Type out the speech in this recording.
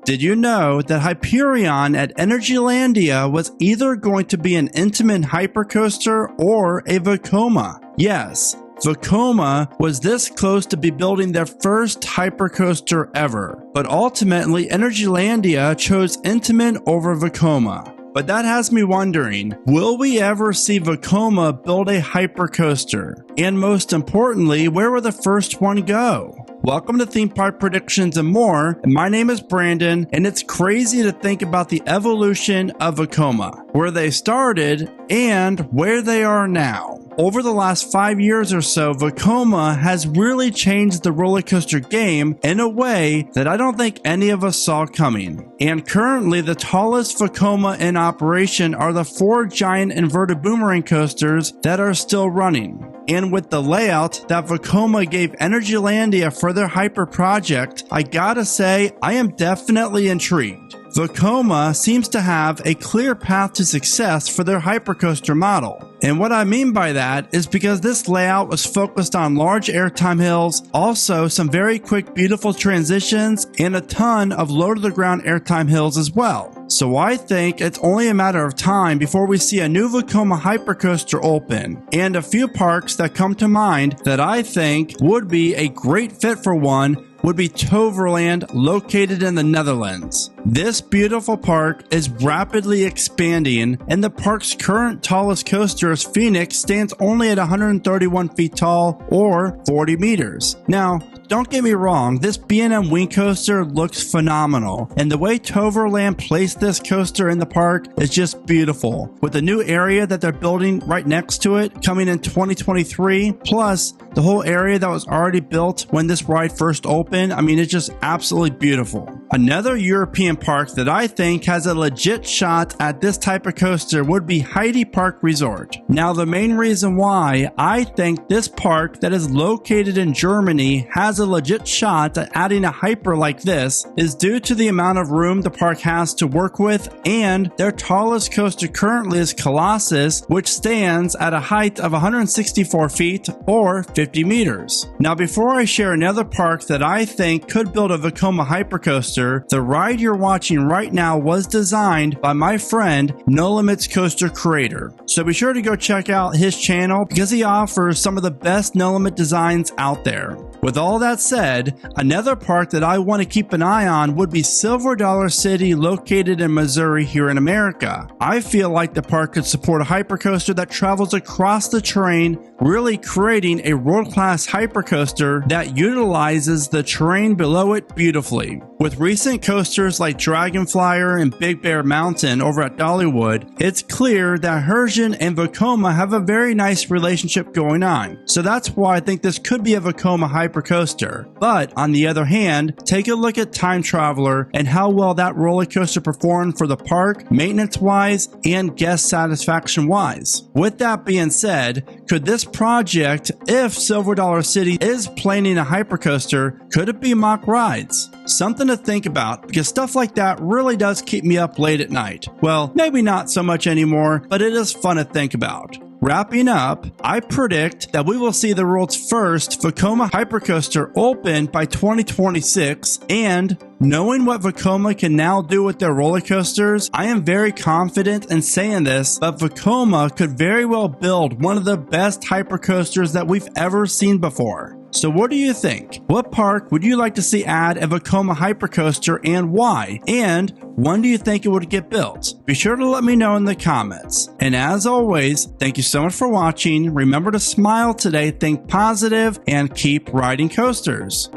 Did you know that Hyperion at Energylandia was either going to be an Intamin hypercoaster or a Vekoma? Yes, Vekoma was this close to be building their first hypercoaster ever, but ultimately Energylandia chose Intamin over Vekoma. But that has me wondering, will we ever see Vekoma build a hypercoaster? And most importantly, where will the first one go? Welcome to Theme Park Predictions and More, and my name is Brandon, and it's crazy to think about the evolution of Vekoma, where they started and where they are now. Over the last 5 years or so, Vekoma has really changed the roller coaster game in a way that I don't think any of us saw coming. And currently, the tallest Vekoma in operation are the 4 giant inverted boomerang coasters that are still running. And with the layout that Vekoma gave Energylandia for their hyper project, I gotta say, I am definitely intrigued. Vekoma seems to have a clear path to success for their hypercoaster model. And what I mean by that is because this layout was focused on large airtime hills, also some very quick beautiful transitions, and a ton of low to the ground airtime hills as well. So I think it's only a matter of time before we see a new Vekoma hypercoaster open. And a few parks that come to mind that I think would be a great fit for one would be Toverland, located in the Netherlands. This beautiful park is rapidly expanding, and the park's current tallest coaster, Phoenix, stands only at 131 feet tall or 40 meters. Now, don't get me wrong, this B&M Wing coaster looks phenomenal, and the way Toverland placed this coaster in the park is just beautiful. With the new area that they're building right next to it coming in 2023, plus the whole area that was already built when this ride first opened, I mean, it's just absolutely beautiful. Another European park that I think has a legit shot at this type of coaster would be Heidi Park Resort. Now, the main reason why I think this park that is located in Germany has a legit shot at adding a hyper like this is due to the amount of room the park has to work with, and their tallest coaster currently is Colossus, which stands at a height of 164 feet or 50 meters. Now, before I share another park that I think could build a Vekoma hypercoaster, the ride you're watching right now was designed by my friend No Limits Coaster creator. So be sure to go check out his channel because he offers some of the best No Limit designs out there. With all that said, another park that I want to keep an eye on would be Silver Dollar City, located in Missouri here in America. I feel like the park could support a hypercoaster that travels across the terrain, really creating a world-class hypercoaster that utilizes the terrain below it beautifully. With recent coasters like Dragonflyer and Big Bear Mountain over at Dollywood, it's clear that Hergé and Vekoma have a very nice relationship going on. So that's why I think this could be a Vekoma hypercoaster. But on the other hand, take a look at Time Traveler and how well that roller coaster performed for the park, maintenance-wise and guest satisfaction-wise. With that being said, could this project, if Silver Dollar City is planning a hypercoaster, could it be mock rides? Something to think about, because stuff like that really does keep me up late at night. Well, maybe not so much anymore, but it is fun to think about. Wrapping up, I predict that we will see the world's first Vekoma hypercoaster open by 2026, and knowing what Vekoma can now do with their roller coasters, I am very confident in saying this, but Vekoma could very well build one of the best hypercoasters that we've ever seen before. So what do you think? What park would you like to see add a Vekoma hypercoaster and why? And when do you think it would get built? Be sure to let me know in the comments. And as always, thank you so much for watching. Remember to smile today, think positive, and keep riding coasters.